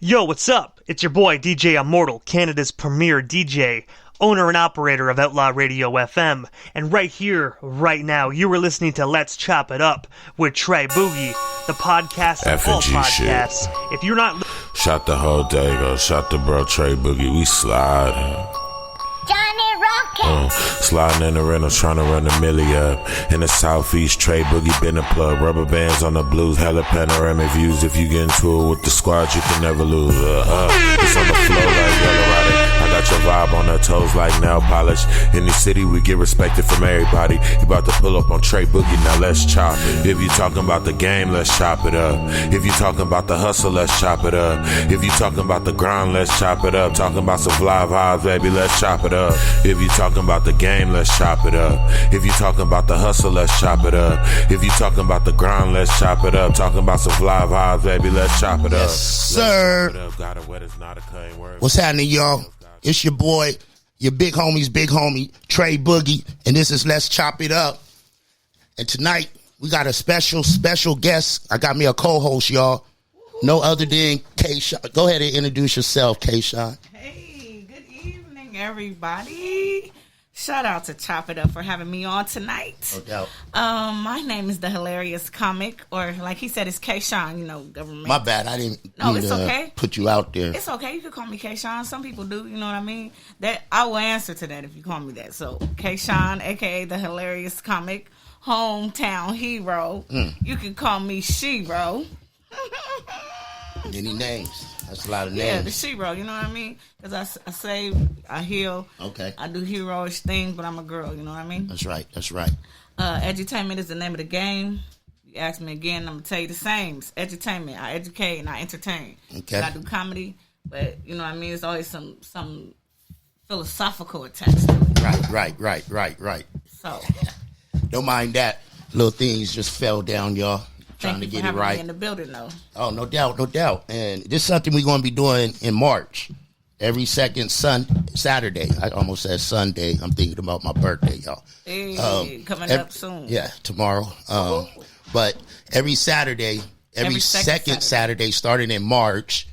Yo, what's up? It's your boy, DJ Immortal, Canada's premier DJ, owner and operator of Outlaw Radio FM. And right here, right now, you are listening to Let's Chop It Up with Trey Boogie, the podcast of all podcasts. Shit. If you're not... Shot the whole day, go. Shot the bro, Trey Boogie. We slide. Sliding in the rentals, trying to run the milli up. In the southeast, Trey Boogie been a plug. Rubber bands on the blues, hella panoramic views. If you get into it with the squad, you can never lose. It's on the floor like Yellow Rider. I got your vibe on her toes like nail polish. In the city, we get respected from everybody. You about to pull up on Trey Boogie, now let's chop it. If you talking about the game, let's chop it up. If you talking about the hustle, let's chop it up. If you talking about the grind, let's chop it up. Talking about some fly vibes, baby, let's chop it up. If you talking about the game, let's chop it up. If you talking about the hustle, let's chop it up. If you talking about the grind, let's chop it up. Talking about some fly vibes, baby, let's chop it up. Yes, sir. What's happening, y'all? It's your boy, your big homie, Trey Boogie, and this is Let's Chop It Up. And tonight, we got a special guest. I got me a co-host, y'all. No other than K-Shon. Go ahead and introduce yourself, K-Shon. Hey, good evening, everybody. Shout out to Chop It Up for having me on tonight. No doubt. My name is the Hilarious Comic, or like he said, it's K-Shon, government. My bad, I didn't it's okay. Put you out there. It's okay, you can call me K-Shon. Some people do, you know what I mean? That I will answer to that if you call me that. So, K-Shon, a.k.a. the Hilarious Comic, hometown hero. You can call me Shiro. Any names? That's a lot of names. Yeah, the Shiro, you know what I mean? Because I save, I heal. Okay. I do heroish things, but I'm a girl, you know what I mean? That's right. Edutainment is the name of the game. You ask me again, I'm going to tell you the same. It's edutainment. I educate and I entertain. Okay. I do comedy, but, you know what I mean? It's always some philosophical attached to it. Right. So. Don't mind that. Little things just fell down, y'all. Trying Thank to you get for it right. Me in the building, though. Oh, no doubt. And this is something we're going to be doing in March. Every second Saturday. I almost said Sunday. I'm thinking about my birthday, y'all. Hey, coming up soon. Yeah, tomorrow. But every Saturday, every second Saturday, starting in March,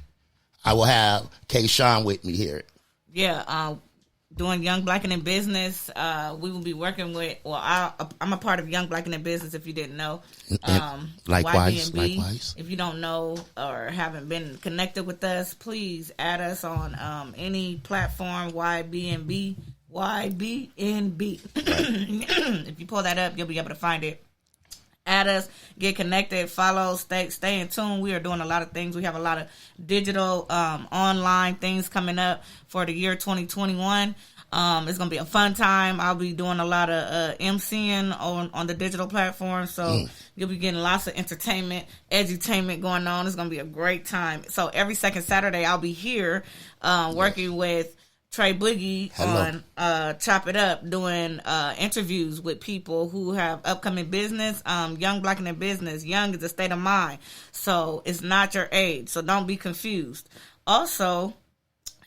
I will have K-Shon with me here. Yeah, doing Young Black and in Business. We will be working with, I'm a part of Young Black and in Business, if you didn't know. Likewise. If you don't know or haven't been connected with us, please add us on any platform, YBNB. If you pull that up, you'll be able to find it. Add us, get connected, follow, stay in tune. We are doing a lot of things. We have a lot of digital, online things coming up for the year 2021. It's going to be a fun time. I'll be doing a lot of MCing on the digital platform. So you'll be getting lots of entertainment, edutainment going on. It's going to be a great time. So every second Saturday, I'll be here working with Trey Boogie on Chop It Up, doing interviews with people who have upcoming business. Young Black and in Business. Young is a state of mind. So it's not your age. So don't be confused. Also,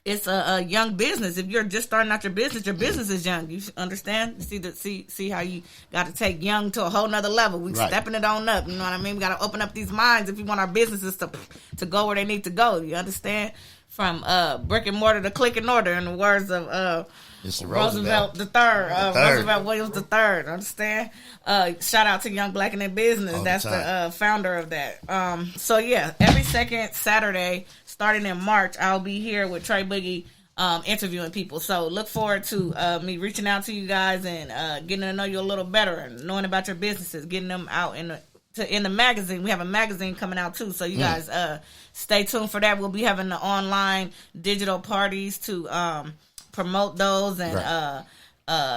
it's a young business. If you're just starting out your business is young. You understand? See how you got to take young to a whole nother level. We stepping it on up. You know what I mean? We got to open up these minds if we want our businesses to go where they need to go. You understand? From brick and mortar to click and order, in the words of Roosevelt III, Roosevelt Williams III. Understand? Shout out to Young Black and in Business. That's the founder of that. So yeah, every second Saturday, starting in March, I'll be here with Trey Boogie, interviewing people. So look forward to me reaching out to you guys and getting to know you a little better and knowing about your businesses, getting them out in the magazine. We have a magazine coming out too, so you guys stay tuned for that. We'll be having the online digital parties to promote those and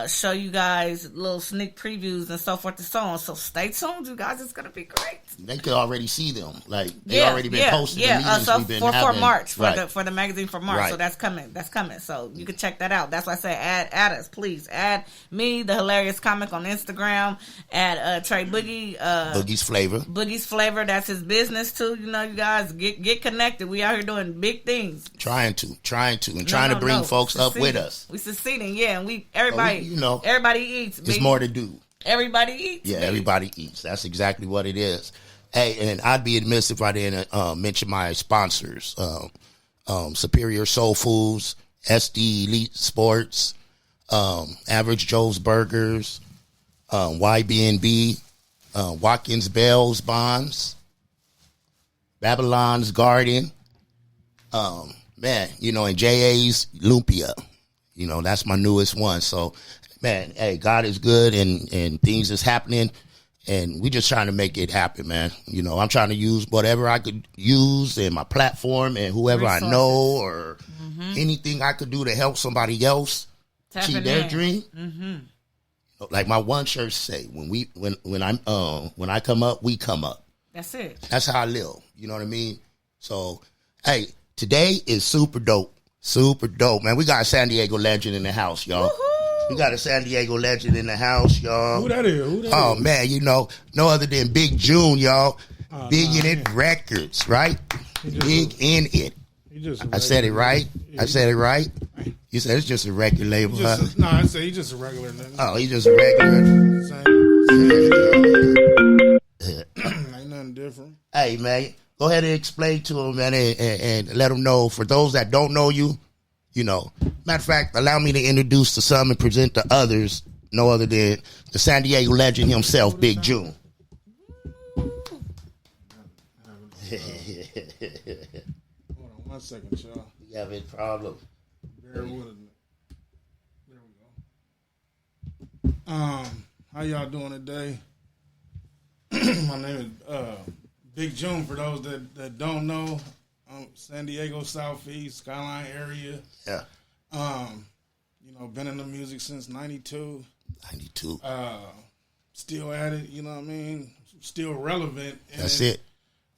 show you guys little sneak previews and so forth and so on. So stay tuned, you guys. It's gonna be great. They could already see them. Like they already been posted. Yeah, so we've been for March, right. for the magazine for March. Right. So that's coming. So you can check that out. That's why I say add us, please. Add me, the Hilarious Comic, on Instagram. Add Trey Boogie. Boogie's Flavor. That's his business too. You guys get connected. We out here doing big things. Trying to bring folks up with us. We succeeding, and everybody eats. There's more to do. Everybody eats. Yeah, everybody eats. That's exactly what it is. Hey, and I'd be amiss if I didn't mention my sponsors. Superior Soul Foods, SD Elite Sports, Average Joe's Burgers, YBNB, Watkins Bells Bonds, Babylon's Garden, man, you know, and JA's Lumpia. You know, that's my newest one. So, man, hey, God is good and things is happening. And we just trying to make it happen, man. You know, I'm trying to use whatever I could use in my platform and whoever I know or anything I could do to help somebody else achieve their dream. Mm-hmm. Like my one church say, when I come up, we come up. That's it. That's how I live. You know what I mean? So, hey, today is super dope. Super dope, man. We got a San Diego legend in the house, y'all. Woo-hoo! We got a San Diego legend in the house, y'all. Who that is? Oh, man, you know, no other than Big June, y'all. Big in It Records, right? Big in It. I said it right? I said it right? You said it's just a record label, huh? No, I said he's just a regular nigga. Oh, he's just a regular. Ain't nothing different. Hey, man, go ahead and explain to him, man, and let him know. For those that don't know you, you know, matter of fact, allow me to introduce to some and present to others, no other than the San Diego legend himself, Big June. Hold on 1 second, y'all. You have a problem. Bear with it. There we go. How y'all doing today? My name is Big June. For those that don't know, I'm San Diego Southeast Skyline area. Yeah. You know, been in the music since '92. 92. Still at it. You know what I mean? Still relevant. That's it.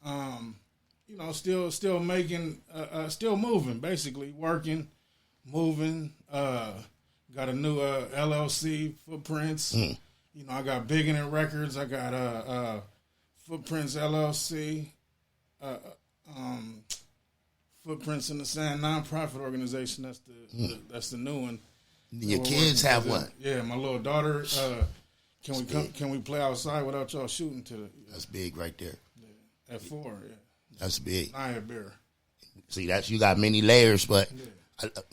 You know, still making, still moving. Basically, working, moving. Got a new LLC, Footprints. You know, I got Big in It Records. I got Footprints LLC. Footprints in the Sand nonprofit organization. That's the new one. Your kids have one. Yeah, my little daughter. Can we play outside without y'all shooting to the? That's big right there. Yeah, at 4. Yeah, that's big. Naya Bear. See, you got many layers, but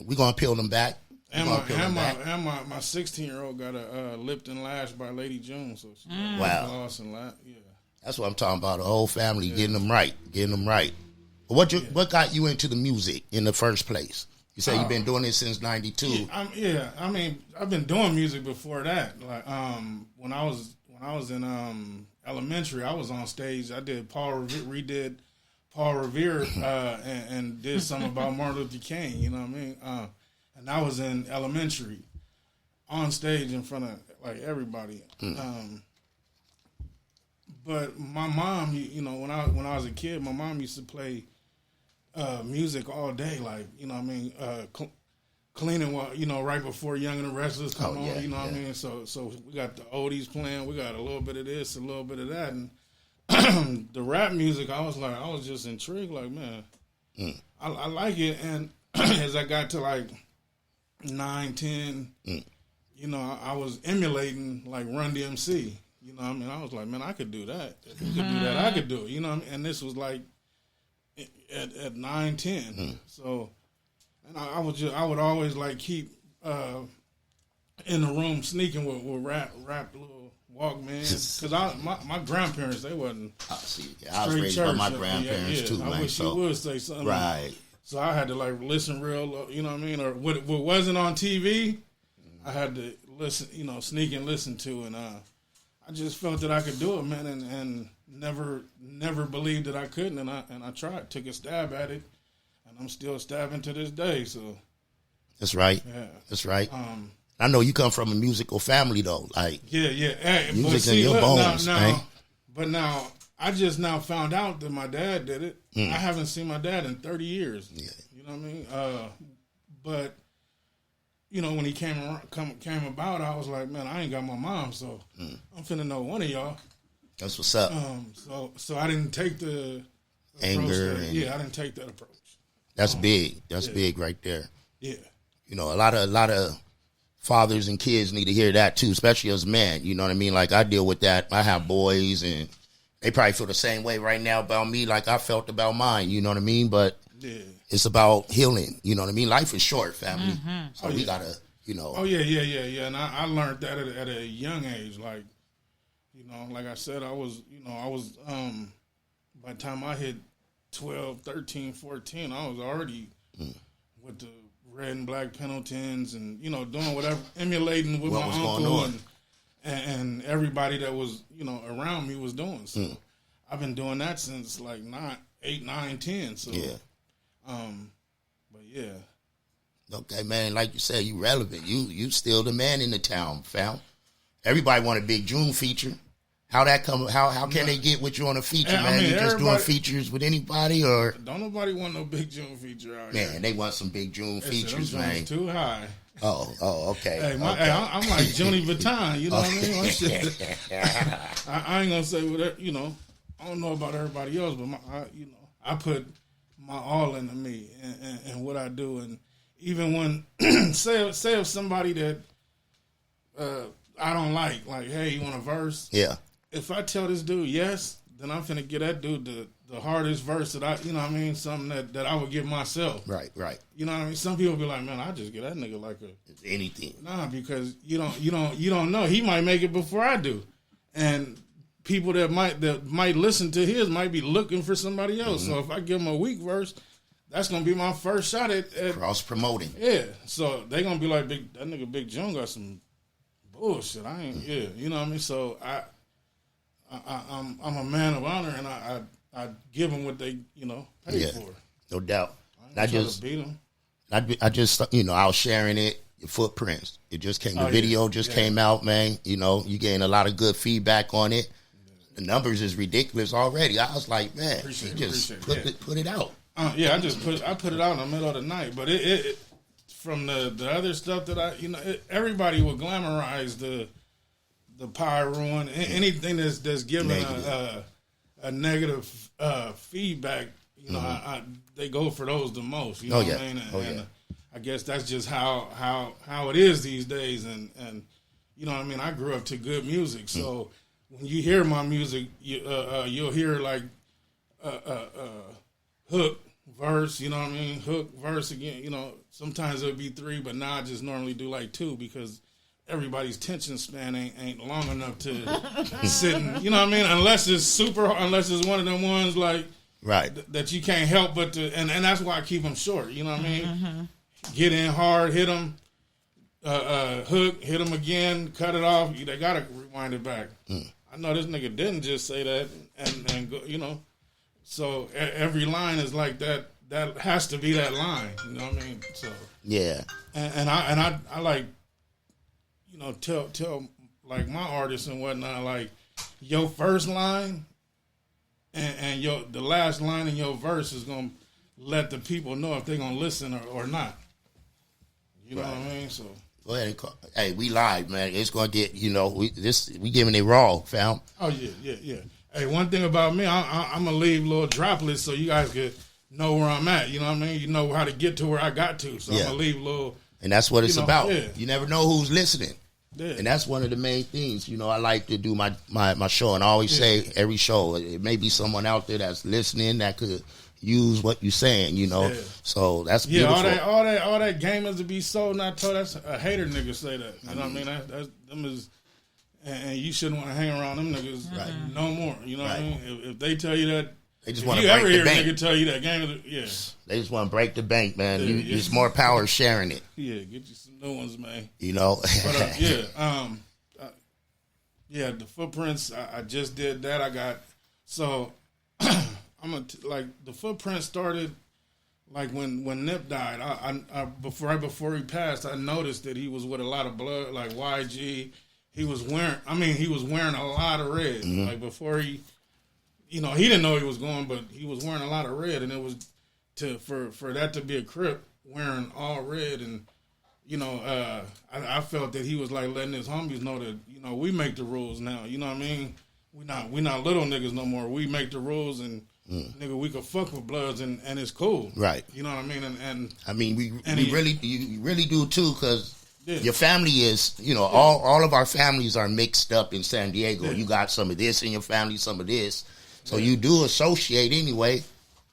we're gonna peel them back. And my 16-year-old got a Lipton Lash by Lady June. So she wow. Yeah. That's what I'm talking about. The whole family getting them right. But what got you into the music in the first place? You say you've been doing it since '92. Yeah, I mean, I've been doing music before that. Like when I was in elementary, I was on stage. I did redid Paul Revere and did something about Martin Luther King. You know what I mean? And I was in elementary, on stage in front of like everybody. But my mom, you know, when I was a kid, my mom used to play music all day, like, you know what I mean, cleaning while, you know, right before Young and the Restless come on, you know what I mean? So we got the oldies playing, we got a little bit of this, a little bit of that, and the rap music, I was just intrigued, like, man, I like it, and as I got to like 9, 10, you know, I was emulating like Run DMC. You know what I mean? I was like, man, I could do that. If you could do that, I could do it. You know what I mean? And this was like at 9, 10. So, and I would always like keep in the room sneaking with rap little Walkman. Because my grandparents, they wasn't I was raised by my grandparents too, I man. wish you would say something. Right. So I had to like listen real, you know what I mean? Or what wasn't on TV, I had to listen, you know, sneak and listen to. And I just felt that I could do it, man, and never believed that I couldn't. And I tried, took a stab at it, and I'm still stabbing to this day. So that's right. Yeah, that's right. I know you come from a musical family though, like yeah. Hey, music in your bones, right? But now I just now found out that my dad did it. I haven't seen my dad in 30 years. Yeah. You know what I mean? But you know, when he came about, I was like, man, I ain't got my mom, so I'm finna know one of y'all. That's what's up. So I didn't take the anger. I didn't take that approach. That's big. That's big right there. Yeah. You know, a lot of fathers and kids need to hear that too, especially as men. You know what I mean? Like I deal with that. I have boys, and they probably feel the same way right now about me, like I felt about mine. You know what I mean? But Yeah. It's about healing. You know what I mean? Life is short, family. So we gotta, Oh yeah. And I learned that at a young age. Like, like I said, I was by the time I hit 12, 13, 14, I was already with the red and black Pendletons and, doing whatever, emulating with what my was uncle going on. and everybody that was, around me was doing. So I've been doing that since like 8, 9, 10. So, but yeah. Okay, man, like you said, you relevant. You still the man in the town, fam. Everybody want a Big June feature. How that come? How can they get with you on a feature, man? You just doing features with anybody, or don't nobody want no Big June feature out here? Man, they want some Big June features, man. Too high. Oh, okay. Hey, okay. I'm like Joni Vuitton, you know what I mean? I ain't gonna say what I don't know about everybody else, but I put my all into me and what I do, and even when say if somebody that I don't like, hey, you want a verse? Yeah. If I tell this dude yes, then I'm finna get that dude the hardest verse that I, something that I would give myself. Right. You know what I mean? Some people be like, man, I just get that nigga like anything. Nah, because you don't know. He might make it before I do, and people that might listen to his might be looking for somebody else. So if I give him a weak verse, that's gonna be my first shot at cross promoting. Yeah. So they gonna be like, that nigga Big June got some bullshit. I ain't. Yeah. You know what I mean? So I'm a man of honor, and I give them what they pay for. No doubt. I just beat them. I just I was sharing it. Your footprints. It just came. The video just came out, man. You getting a lot of good feedback on it. The numbers is ridiculous already. I was like, man, just put it out. I put it out in the middle of the night, but it from the other stuff that everybody will glamorize the Pyro, anything that's giving a negative feedback. They go for those the most. You know what I mean? And I guess that's just how it is these days. And you know what I mean? I grew up to good music, so when you hear my music, you'll hear like hook, verse. You know what I mean? Hook, verse again. Sometimes it'll be 3, but now I just normally do like 2 because everybody's attention span ain't long enough to sit and, you know what I mean? Unless it's one of them ones like that you can't help but to, and that's why I keep them short. You know what I mean? Get in hard, hit them, hook, hit them again, cut it off. They gotta rewind it back. I know this nigga didn't just say that and go, so every line is like that. That has to be that line. You know what I mean? So yeah, and I like. Tell like my artists and whatnot, like your first line and the last line in your verse is gonna let the people know if they're gonna listen or not. You know what I mean? So go ahead and call. Hey, we live, man. It's gonna get we giving it raw, fam. Oh yeah. Hey, one thing about me, I'm gonna leave little droplets so you guys could know where I'm at. You know what I mean? You know how to get to where I got to. So I'm gonna leave little. And that's what it's about. Yeah. You never know who's listening. Yeah. And that's one of the main things. I like to do my show, and I always say every show, it may be someone out there that's listening that could use what you're saying, Yeah. So that's beautiful. all that gamers to be sold, not told. That's a hater nigga say that. You know what I mean? That's them is, and you shouldn't want to hang around them niggas no more. You know what I mean? If they tell you that, they just want to break the bank. You ever hear a nigga tell you that gamers, they just want to break the bank, man. It's more power sharing it. Yeah, get you some new ones, man. But the footprints. I just did that. I got so the footprints started like when Nip died. I before he passed, I noticed that he was with a lot of blood. Like YG, he was wearing a lot of red. Like before he didn't know he was going, but he was wearing a lot of red, and it was for that to be a Crip wearing all red, and I felt that he was like letting his homies know that we make the rules now. You know what I mean? We not little niggas no more. We make the rules, and nigga, we could fuck with Bloods, and it's cool. Right. You know what I mean? And I mean, you really do too, because your family is, all of our families are mixed up in San Diego. You got some of this in your family, some of this. So you do associate anyway.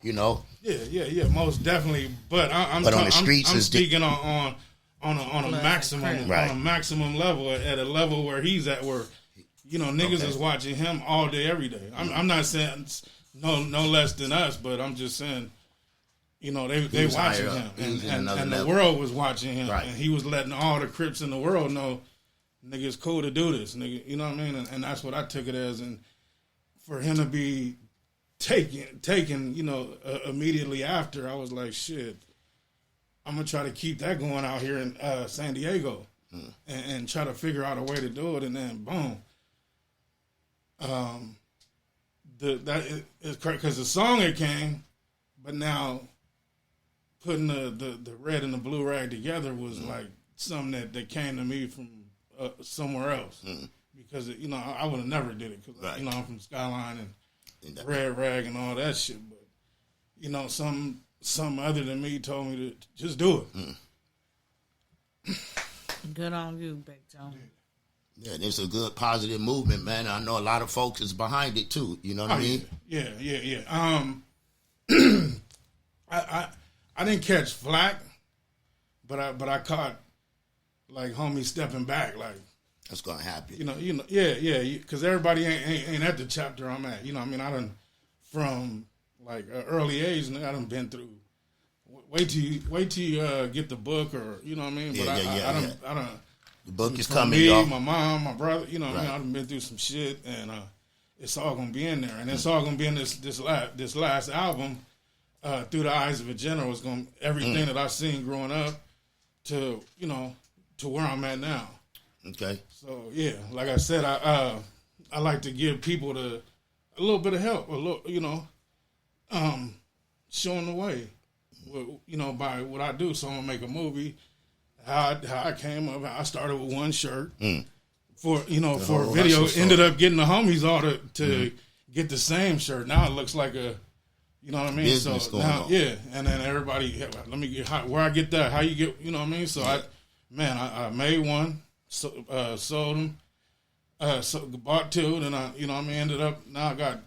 you know. Yeah, most definitely. But I'm on the streets, I'm speaking on a maximum right. on a maximum level, at a level where he's at, where niggas is watching him all day, every day. I'm not saying no less than us, but I'm just saying, they watching him, and the world was watching him, right. and he was letting all the Crips in the world know, nigga, it's cool to do this, nigga. You know what I mean? And that's what I took it as, and for him to be taken, immediately after, I was like, shit, I'm gonna try to keep that going out here in San Diego, and try to figure out a way to do it, and then boom. It's crazy because the song it came, but now putting the red and the blue rag together was like something that came to me from somewhere else, because I would have never did it, because right. I'm from Skyline and red rag and all that shit, but some other than me told me to just do it. Good on you, Big John. Yeah, it's a good positive movement, man. I know a lot of folks is behind it too. You know what I mean? Yeah. I didn't catch flack, but I caught like homies stepping back, like that's gonna happen. Because everybody ain't at the chapter I'm at. I done from like early age, and I done been through. Wait till you get the book, or you know what I mean. But I done. The book is coming, me, y'all. My mom, my brother, right. I done been through some shit, and it's all gonna be in there, and it's all gonna be in this last album, Through the Eyes of a General. Is gonna everything that I've seen growing up to to where I'm at now. Okay. So yeah, like I said, I like to give people a little bit of help, a little, showing the way, by what I do. So I'm gonna make a movie. How I came up, I started with one shirt for a video. Ended up getting the homies all to get the same shirt. Now it looks like a, you know what I mean. Business so going now, on. yeah, and then everybody, let me get where I get that. How you get, you know what I mean? So I made one, sold them, bought two, then ended up now I got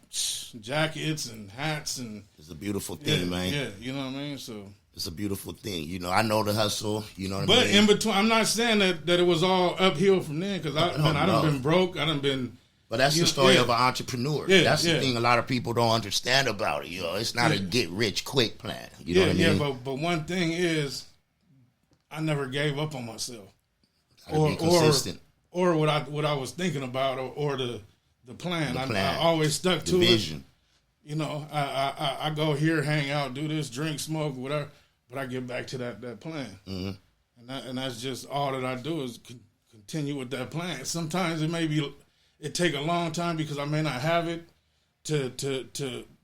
jackets and hats, and it's a beautiful thing, man. Yeah, you know what I mean. So. It's a beautiful thing. I know the hustle. You know what I mean? But in between, I'm not saying that it was all uphill from then, because I done been broke. I done been. But that's the story of an entrepreneur. Yeah, that's the thing a lot of people don't understand about it. It's not a get rich quick plan. You know what I mean? Yeah, but one thing is, I never gave up on myself. Be consistent. Or what I was thinking about, or the plan. I always stuck to the vision. I go here, hang out, do this, drink, smoke, whatever. But I get back to that plan, and that's just all that I do is continue with that plan. Sometimes it take a long time because I may not have it to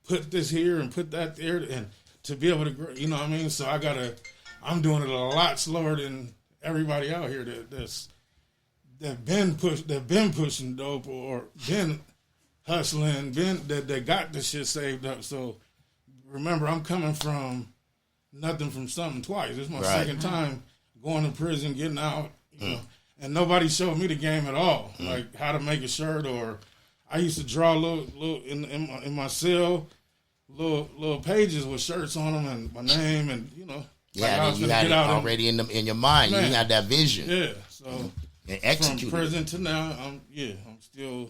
put this here and put that there, and to be able to grow. You know what I mean? So I'm doing it a lot slower than everybody out here that been pushing dope or been hustling, that got the shit saved up. So remember, I'm coming from nothing from something twice. It's my second time going to prison, getting out, and nobody showed me the game at all, like how to make a shirt. Or I used to draw little in my cell, little pages with shirts on them and my name, and yeah, like you had it already in your mind. Man, you had that vision. Yeah, so and execute from prison to now, I'm still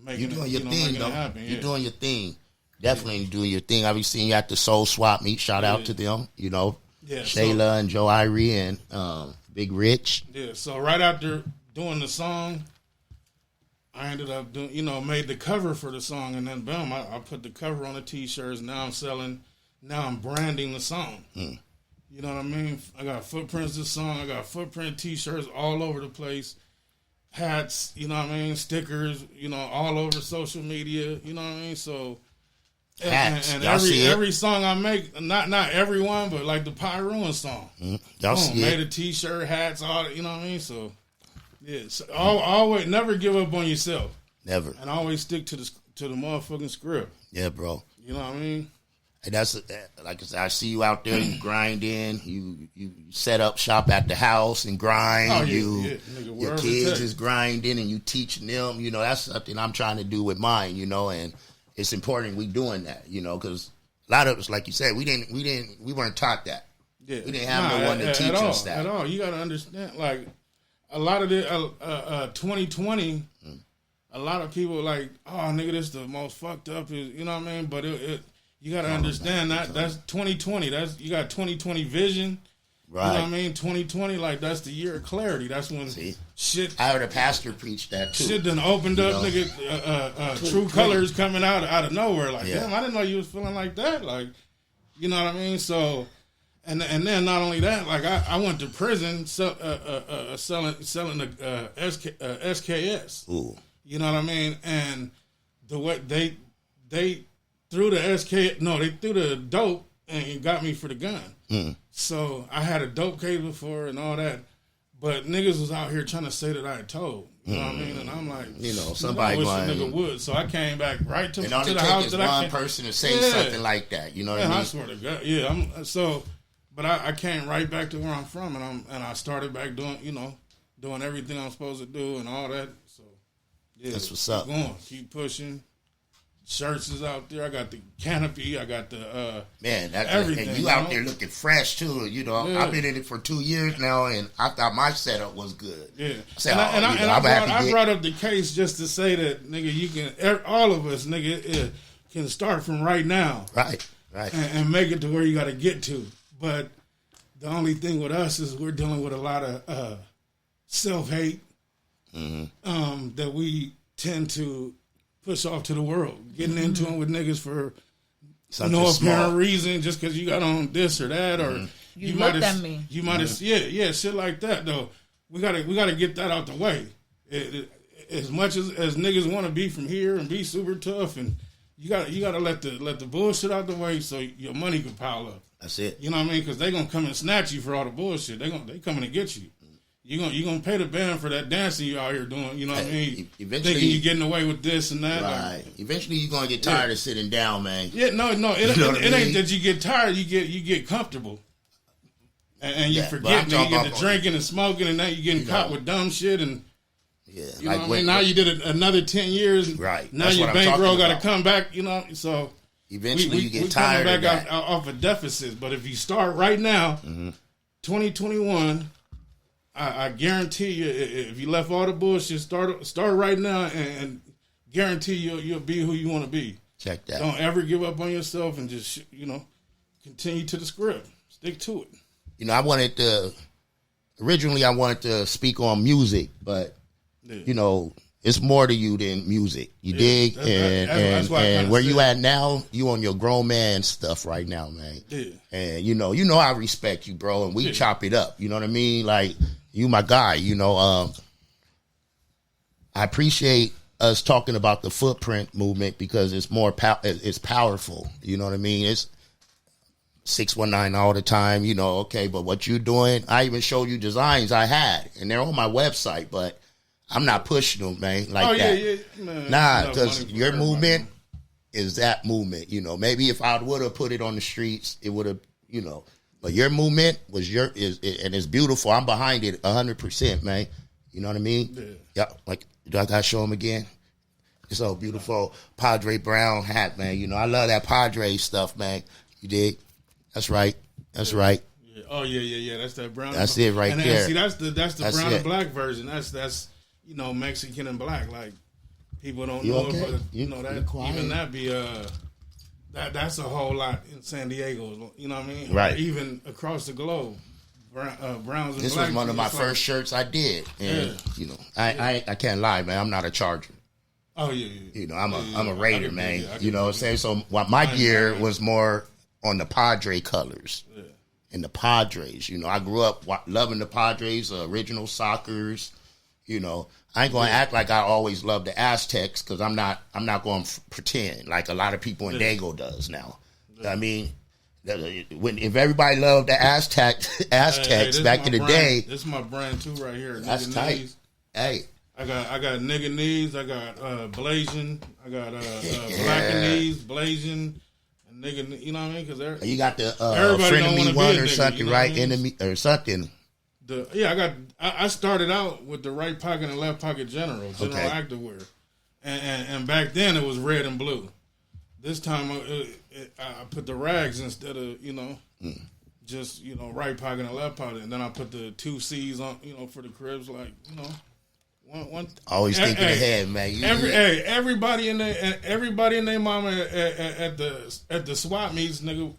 making You're doing your thing, though. Happen, You're doing your thing. Definitely doing your thing. I've been seeing you at the Soul Swap meet. Shout out to them. Shayla and Joe Irie and Big Rich. Yeah. So right after doing the song, I ended up doing, made the cover for the song, and then boom, I put the cover on the T-shirts. Now I'm branding the song. You know what I mean? I got footprints of the song. I got footprint T-shirts all over the place. Hats, you know what I mean? Stickers, all over social media. You know what I mean? So. Hats. And every song I make, not every one, but like the Pyruin song. Y'all see made it. a T-shirt, hats, all that, you know what I mean? So, yeah. So always, never give up on yourself. Never. And always stick to the motherfucking script. Yeah, bro. You know what I mean? And that's like I said, I see you out there, you grinding, you set up shop at the house and grind. Oh, yeah, nigga, your kids is grinding and you teaching them. That's something I'm trying to do with mine. And it's important we doing that, because A lot of us, like you said, we weren't taught that. Yeah. We didn't have no one to teach us that. At all. You got to understand, like, a lot of the 2020, a lot of people like, oh, nigga, this the most fucked up, you know what I mean? But you got to understand that's 2020. You got 2020 vision. Right. You know what I mean? 2020, like, that's the year of clarity. That's when shit. I heard a pastor preach that too. Shit done opened up, nigga. True colors coming out of nowhere. Like, damn, I didn't know you was feeling like that. Like, you know what I mean? So, and then not only that, like, I went to prison selling the SKS. Ooh. You know what I mean? And the way they threw the dope and got me for the gun. Mm. So I had a dope case before and all that, but niggas was out here trying to say that I had told. You know what I mean? And I'm like, somebody I wish a nigga would. So I came back right to the house that I came. It only one person to say something like that. You know what I mean? I swear to God, but I came right back to where I'm from, and I started back doing everything I'm supposed to do and all that. So yeah, that's what's up. Keep pushing. Shirts is out there. I got the canopy. I got the everything. And you out there looking fresh too. You know, I've been in it for 2 years now, and I thought my setup was good. Yeah, I brought up the case just to say that, nigga, you can, all of us, nigga, can start from right now, right, and make it to where you got to get to. But the only thing with us is we're dealing with a lot of self-hate that we tend to push off to the world, getting into it with niggas for something no apparent reason, just because you got on this or that, or you looked at me. You might have, shit like that. Though we gotta get that out the way. As much as niggas want to be from here and be super tough, and you gotta let the bullshit out the way so your money can pile up. That's it. You know what I mean? Because they gonna come and snatch you for all the bullshit. They coming to get you. You gonna pay the band for that dancing you out here doing, you know what I mean? Eventually, thinking you getting away with this and that. Right. Eventually you're gonna get tired of sitting down, man. Yeah, no, it ain't that you get tired, you get comfortable. And you forget that you get to drinking and smoking, and now you're getting caught with dumb shit, and you know what I mean? Now you did another 10 years, right? Now your bankroll got to come back, you know. So eventually you get tired coming back of that. off a deficit. But if you start right now, 2021. I guarantee you, if you left all the bullshit, start right now, and guarantee you'll be who you want to be. Check that. Don't ever give up on yourself, and just continue to the script. Stick to it. You know, originally I wanted to speak on music, but it's more to you than music. You dig? That's and where you at now, you on your grown man stuff right now, man. Yeah. And you know I respect you, bro, and we chop it up. You know what I mean? Like, you my guy, I appreciate us talking about the footprint movement because it's more it's powerful. You know what I mean? It's 619 all the time, okay, but what you doing, I even showed you designs I had, and they're on my website, but I'm not pushing them, man, like that. Yeah. Man, nah, because your movement is that movement, Maybe if I would have put it on the streets, it would have, But your movement was and it's beautiful. I'm behind it 100%, man. You know what I mean? Yeah. Like, do I gotta show them again? It's so beautiful. Padre Brown hat, man. I love that Padre stuff, man. You dig? That's right. That's right. Yeah. Oh yeah. That's that brown. That's it right there. See, that's the brown and black version. That's Mexican and black. Like, people don't know okay? it, but even that be that's a whole lot in San Diego. You know what I mean? Right. Or even across the globe. Browns and black. This was one of my first shirts I did, and I can't lie, man. I'm not a Charger. Oh yeah. I'm a Raider, man. You know what I'm saying? So my gear was more on the Padre colors. Yeah. And the Padres, I grew up loving the Padres, original Sockers. I ain't gonna act like I always loved the Aztecs because I'm not going to pretend like a lot of people in Dago does now. Yeah. I mean, if everybody loved the Aztecs back in the day, this is my brand too right here. That's nigga tight. Knees. Hey, I got nigga knees. I got blazing. I got black knees, blazing. Nigga, you know what I mean? Because you got the frenemy one or something, right? Enemy or something. I started out with the right pocket and left pocket general activewear, and back then it was red and blue. this time I put the rags instead of just right pocket and left pocket, and then I put the 2 C's on for the cribs, like one. Always thinking ahead, man. Everybody in their mama at the swap meets, nigga,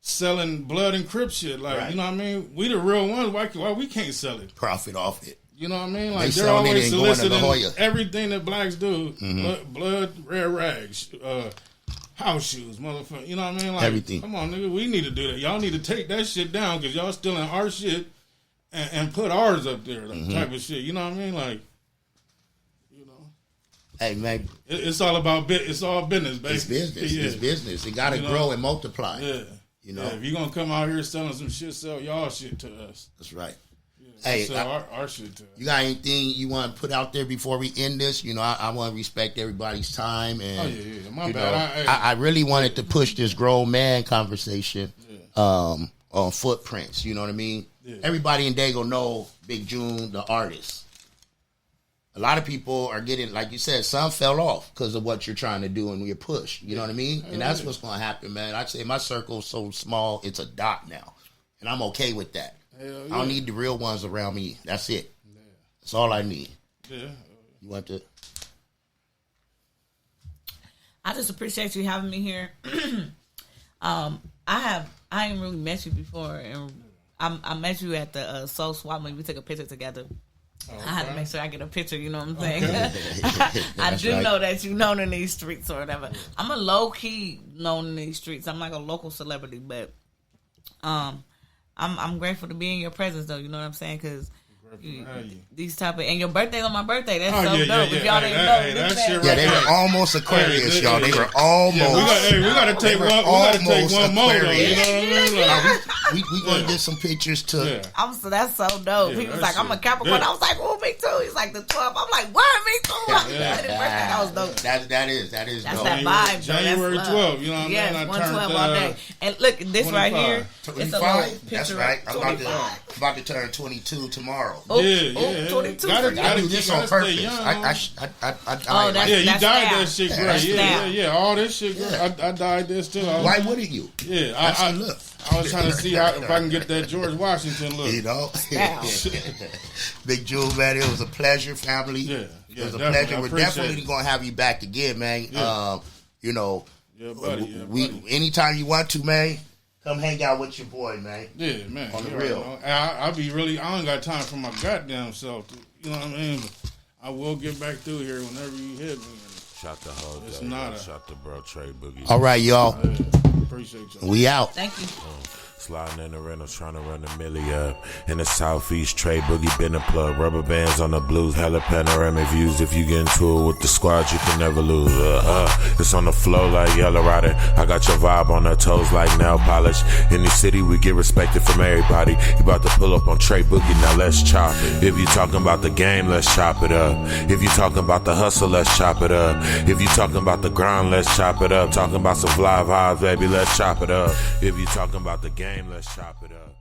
selling blood and Crip shit, like right. You know what I mean. We the real ones. Why we can't sell it? Profit off it. You know what I mean? Like they're always soliciting everything that blacks do. Blood, red rags, house shoes, motherfucker. You know what I mean? Like everything. Come on, nigga. We need to do that. Y'all need to take that shit down because y'all stealing our shit and put ours up there, type of shit. You know what I mean? Like, hey man, it's all about it's all business, baby. It's business. Yeah. It's business. It got to grow and multiply. Yeah. If you're gonna come out here selling some shit, sell y'all shit to us. That's right. Hey, our shit to us. You got anything you want to put out there before we end this? I want to respect everybody's time, and my bad. I really wanted to push this grown man conversation on footprints. You know what I mean? Yeah. Everybody in Dago know Big June, the artist. A lot of people are getting, like you said, some fell off because of what you're trying to do and your push. You know what I mean? And that's what's going to happen, man. I'd say my circle's so small, it's a dot now. And I'm okay with that. I don't need the real ones around me. That's it. Yeah. That's all I need. Yeah. You want to? I just appreciate you having me here. I ain't really met you before, and I met you at the Soul Swap when we took a picture together. Okay. I had to make sure I get a picture, you know what I'm saying? Okay. I do know that you're known in these streets or whatever. I'm a low-key known in these streets. I'm like a local celebrity, but I'm grateful to be in your presence, though, you know what I'm saying? Because these type of, and your birthday's on my birthday. That's so dope. If y'all didn't know, they were almost Aquarius, y'all. They were almost. We gotta take one. We gotta take one more. Though, you know what I mean? We gonna get some pictures too. That's so dope. He was like, I'm a Capricorn. I was like, oh, me too. He's like the 12th. I'm like, what? Me too. That was dope. That is That's dope. that vibe. January 12th. You know what I mean? Yes, 112 all day. And look, this 25. Right here. 25. That's right. I'm about to turn 22 tomorrow. Yeah. 22. I do this on purpose. You dyed that shit great. Yeah. All this shit great. I dyed this too. Why wouldn't you? Yeah, I was trying to see if I can get that George Washington look. Big Jewel, man, it was a pleasure, family. Yeah, it was a pleasure. We're definitely going to have you back again, man. Yeah. Buddy. Anytime you want to, man. Come hang out with your boy, man. Yeah, man. On the real. I don't got time for my goddamn self. You know what I mean? I will get back through here whenever you hit me. Shot the whole it's day. Not Shot the bro, Trey Boogie. All right, y'all. Appreciate y'all. We out. Thank you. Sliding in the rentals, trying to run the milli up. In the southeast, Trey Boogie been a plug. Rubber bands on the blues, hella panoramic views. If you get into it with the squad, you can never lose. It's on the flow like Yellow Rider. I got your vibe on her toes like nail polish. In the city, we get respected from everybody. You about to pull up on Trey Boogie, now let's chop it. If you talking about the game, let's chop it up. If you talking about the hustle, let's chop it up. If you talking about the grind, let's chop it up. Talking about some fly vibes, baby, let's chop it up. If you talking about the game, let's chop it up.